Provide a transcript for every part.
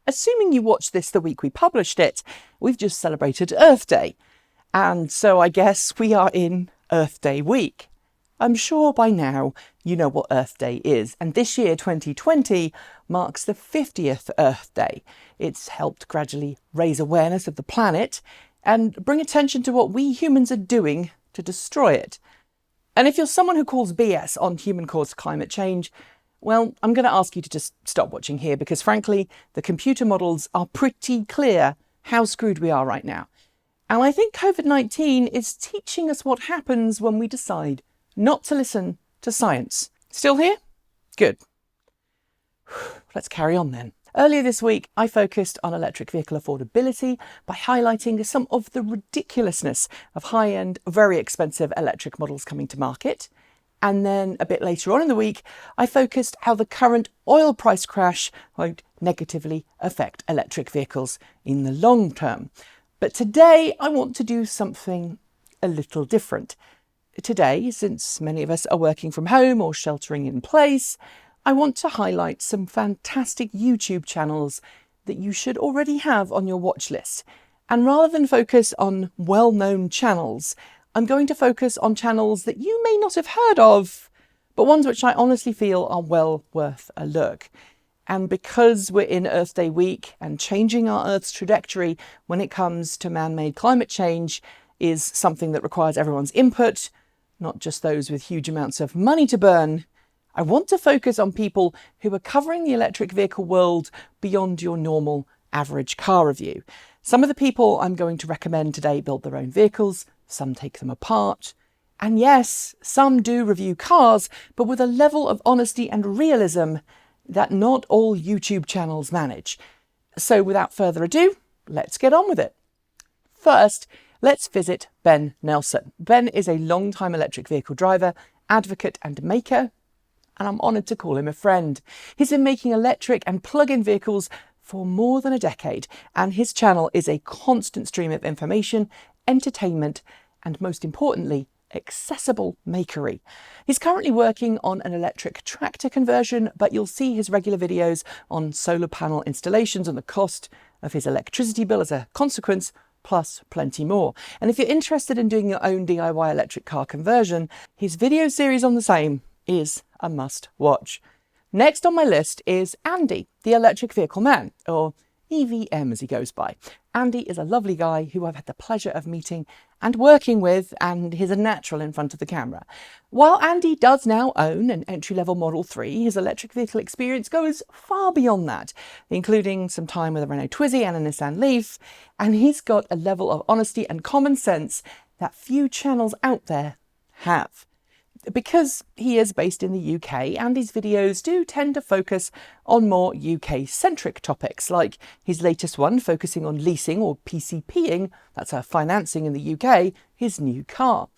assuming you watched this the week we published it, we've just celebrated Earth Day. And so I guess we are in Earth Day week. I'm sure by now you know what Earth Day is, and this year, 2020, marks the 50th Earth Day. It's helped gradually raise awareness of the planet and bring attention to what we humans are doing to destroy it. And if you're someone who calls BS on human-caused climate change, well, I'm going to ask you to just stop watching here because, frankly, the computer models are pretty clear how screwed we are right now. And I think COVID-19 is teaching us what happens when we decide not to listen to science. Still here? Good. Let's carry on then. Earlier this week, I focused on electric vehicle affordability by highlighting some of the ridiculousness of high-end, very expensive electric models coming to market. And then a bit later on in the week, I focused how the current oil price crash won't negatively affect electric vehicles in the long term. But today, I want to do something a little different. Today, since many of us are working from home or sheltering in place, I want to highlight some fantastic YouTube channels that you should already have on your watch list. And rather than focus on well-known channels, I'm going to focus on channels that you may not have heard of, but ones which I honestly feel are well worth a look. And because we're in Earth Day week and changing our Earth's trajectory when it comes to man-made climate change is something that requires everyone's input, not just those with huge amounts of money to burn, I want to focus on people who are covering the electric vehicle world beyond your normal average car review. Some of the people I'm going to recommend today build their own vehicles, some take them apart, and yes, some do review cars, but with a level of honesty and realism that not all YouTube channels manage. So without further ado, let's get on with it. First, let's visit Ben Nelson. Ben is a long-time electric vehicle driver, advocate and maker, and I'm honoured to call him a friend. He's been making electric and plug-in vehicles for more than a decade, and his channel is a constant stream of information, entertainment, and most importantly, accessible makery. He's currently working on an electric tractor conversion, but you'll see his regular videos on solar panel installations and the cost of his electricity bill as a consequence, plus plenty more. And if you're interested in doing your own DIY electric car conversion, his video series on the same is a must watch. Next on my list is Andy, the electric vehicle man, or EVM as he goes by. Andy is a lovely guy who I've had the pleasure of meeting and working with, and he's a natural in front of the camera. While Andy does now own an entry-level Model 3, his electric vehicle experience goes far beyond that, including some time with a Renault Twizy and a Nissan Leaf, and he's got a level of honesty and common sense that few channels out there have. Because he is based in the UK, Andy's videos do tend to focus on more UK-centric topics, like his latest one focusing on leasing or PCPing, that's financing in the UK, his new car.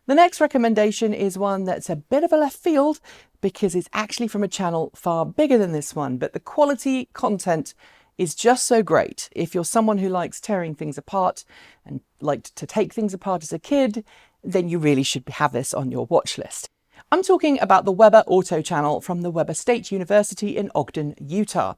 The next recommendation is one that's a bit of a left field because it's actually from a channel far bigger than this one, but the quality content is just so great. If you're someone who likes tearing things apart and liked to take things apart as a kid, then you really should have this on your watch list. I'm talking about the WeberAuto channel from the Weber State University in Ogden, Utah.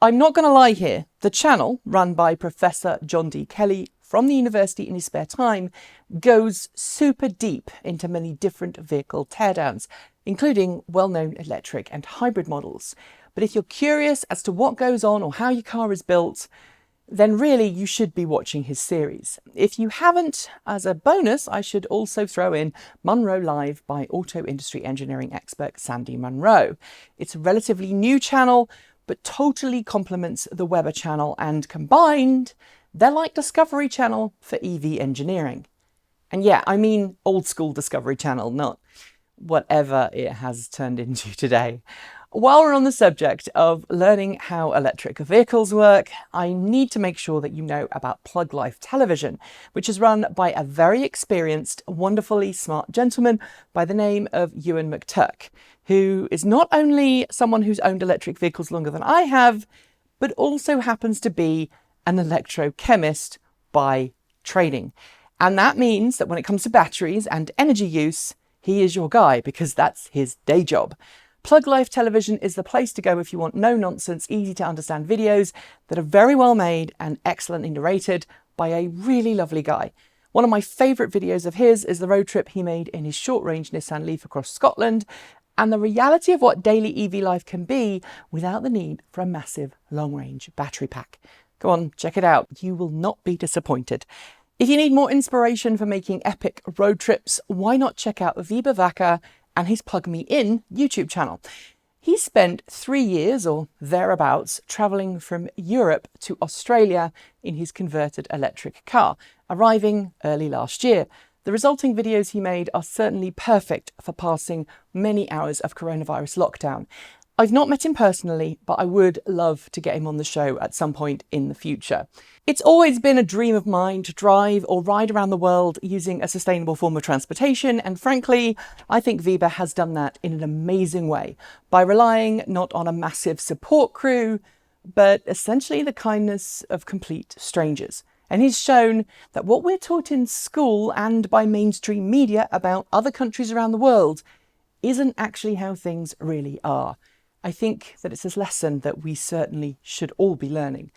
I'm not going to lie here, the channel, run by Professor John D. Kelly from the university in his spare time, goes super deep into many different vehicle teardowns, including well-known electric and hybrid models. But if you're curious as to what goes on or how your car is built, then really you should be watching his series. If you haven't, as a bonus, I should also throw in Munro Live by auto industry engineering expert Sandy Munro. It's a relatively new channel, but totally complements the Weber channel, and combined, they're like Discovery Channel for EV engineering. And yeah, I mean old school Discovery Channel, not whatever it has turned into today. While we're on the subject of learning how electric vehicles work, I need to make sure that you know about Plug Life Television, which is run by a very experienced, wonderfully smart gentleman by the name of Ewan McTurk, who is not only someone who's owned electric vehicles longer than I have, but also happens to be an electrochemist by training. And that means that when it comes to batteries and energy use, he is your guy because that's his day job. Plug Life Television is the place to go if you want no-nonsense, easy-to-understand videos that are very well made and excellently narrated by a really lovely guy. One of my favourite videos of his is the road trip he made in his short-range Nissan Leaf across Scotland, and the reality of what daily EV life can be without the need for a massive long-range battery pack. Go on, check it out. You will not be disappointed. If you need more inspiration for making epic road trips, why not check out Wakker and his Plug Me In YouTube channel. He spent 3 years or thereabouts travelling from Europe to Australia in his converted electric car, arriving early last year. The resulting videos he made are certainly perfect for passing many hours of coronavirus lockdown. I've not met him personally, but I would love to get him on the show at some point in the future. It's always been a dream of mine to drive or ride around the world using a sustainable form of transportation, and frankly, I think Weiber has done that in an amazing way by relying not on a massive support crew, but essentially the kindness of complete strangers. And he's shown that what we're taught in school and by mainstream media about other countries around the world isn't actually how things really are. I think that it's a lesson that we certainly should all be learning.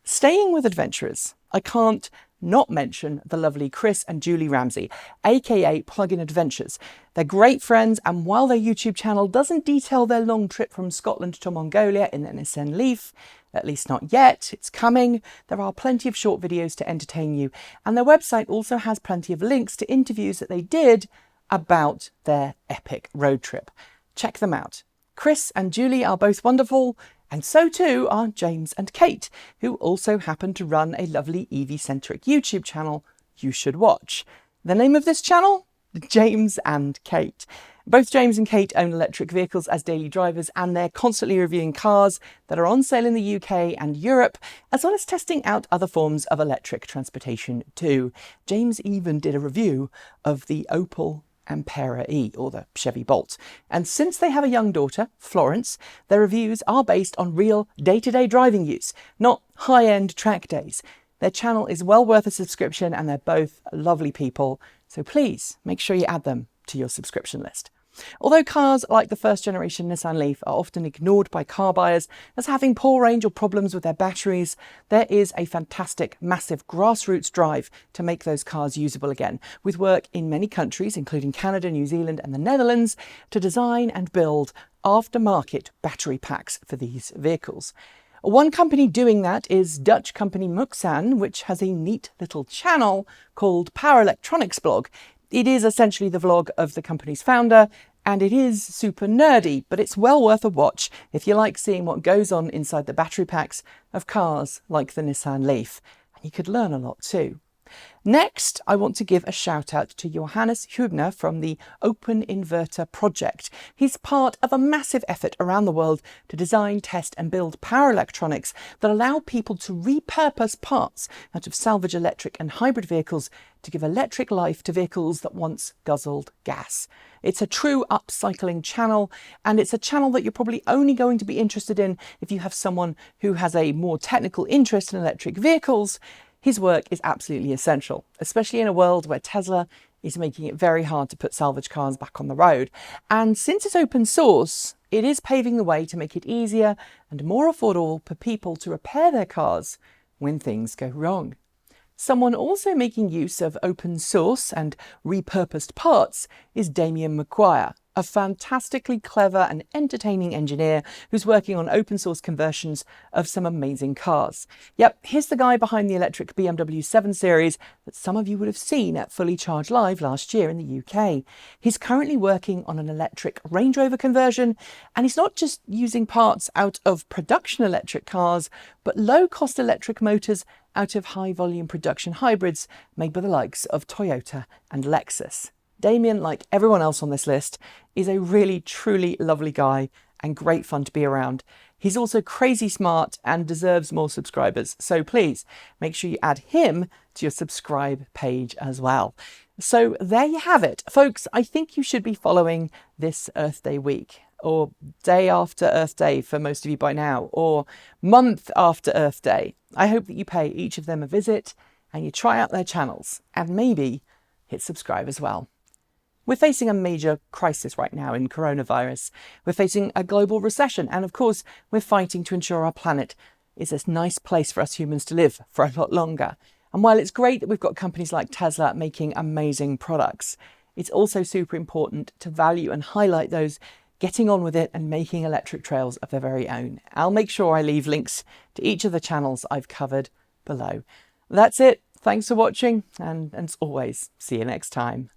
Staying with adventurers, I can't not mention the lovely Chris and Julie Ramsey, aka Plug-in Adventures. They're great friends, and while their YouTube channel doesn't detail their long trip from Scotland to Mongolia in their Nissan Leaf, at least not yet, it's coming, there are plenty of short videos to entertain you, and their website also has plenty of links to interviews that they did about their epic road trip. Check them out. Chris and Julie are both wonderful, and so too are James and Kate, who also happen to run a lovely EV-centric YouTube channel you should watch. The name of this channel? James and Kate. Both James and Kate own electric vehicles as daily drivers, and they're constantly reviewing cars that are on sale in the UK and Europe, as well as testing out other forms of electric transportation too. James even did a review of the Opel Ampera E, or the Chevy Bolt. And since they have a young daughter, Florence, their reviews are based on real day-to-day driving use, not high-end track days. Their channel is well worth a subscription, and they're both lovely people, so please make sure you add them to your subscription list. Although cars like the first generation Nissan Leaf are often ignored by car buyers as having poor range or problems with their batteries, there is a fantastic, massive grassroots drive to make those cars usable again, with work in many countries, including Canada, New Zealand and the Netherlands, to design and build aftermarket battery packs for these vehicles. One company doing that is Dutch company Mcguire, which has a neat little channel called Power Electronics Blog. It is essentially the vlog of the company's founder, and it is super nerdy, but it's well worth a watch if you like seeing what goes on inside the battery packs of cars like the Nissan Leaf. And you could learn a lot too. Next, I want to give a shout out to Johannes Hübner from the Open Inverter project. He's part of a massive effort around the world to design, test and build power electronics that allow people to repurpose parts out of salvage electric and hybrid vehicles to give electric life to vehicles that once guzzled gas. It's a true upcycling channel, and it's a channel that you're probably only going to be interested in if you have someone who has a more technical interest in electric vehicles. His work is absolutely essential, especially in a world where Tesla is making it very hard to put salvage cars back on the road. And since it's open source, it is paving the way to make it easier and more affordable for people to repair their cars when things go wrong. Someone also making use of open source and repurposed parts is Damien Mcguire, a fantastically clever and entertaining engineer who's working on open source conversions of some amazing cars. Yep, here's the guy behind the electric BMW 7 Series that some of you would have seen at Fully Charged Live last year in the UK. He's currently working on an electric Range Rover conversion, and he's not just using parts out of production electric cars, but low-cost electric motors out of high-volume production hybrids made by the likes of Toyota and Lexus. Damien, like everyone else on this list, is a really, truly lovely guy and great fun to be around. He's also crazy smart and deserves more subscribers, so please make sure you add him to your subscribe page as well. So there you have it. Folks, I think you should be following this Earth Day week, or day after Earth Day for most of you by now, or month after Earth Day. I hope that you pay each of them a visit and you try out their channels and maybe hit subscribe as well. We're facing a major crisis right now in coronavirus. We're facing a global recession. And of course, we're fighting to ensure our planet is a nice place for us humans to live for a lot longer. And while it's great that we've got companies like Tesla making amazing products, it's also super important to value and highlight those getting on with it and making electric trails of their very own. I'll make sure I leave links to each of the channels I've covered below. That's it. Thanks for watching, and as always, see you next time.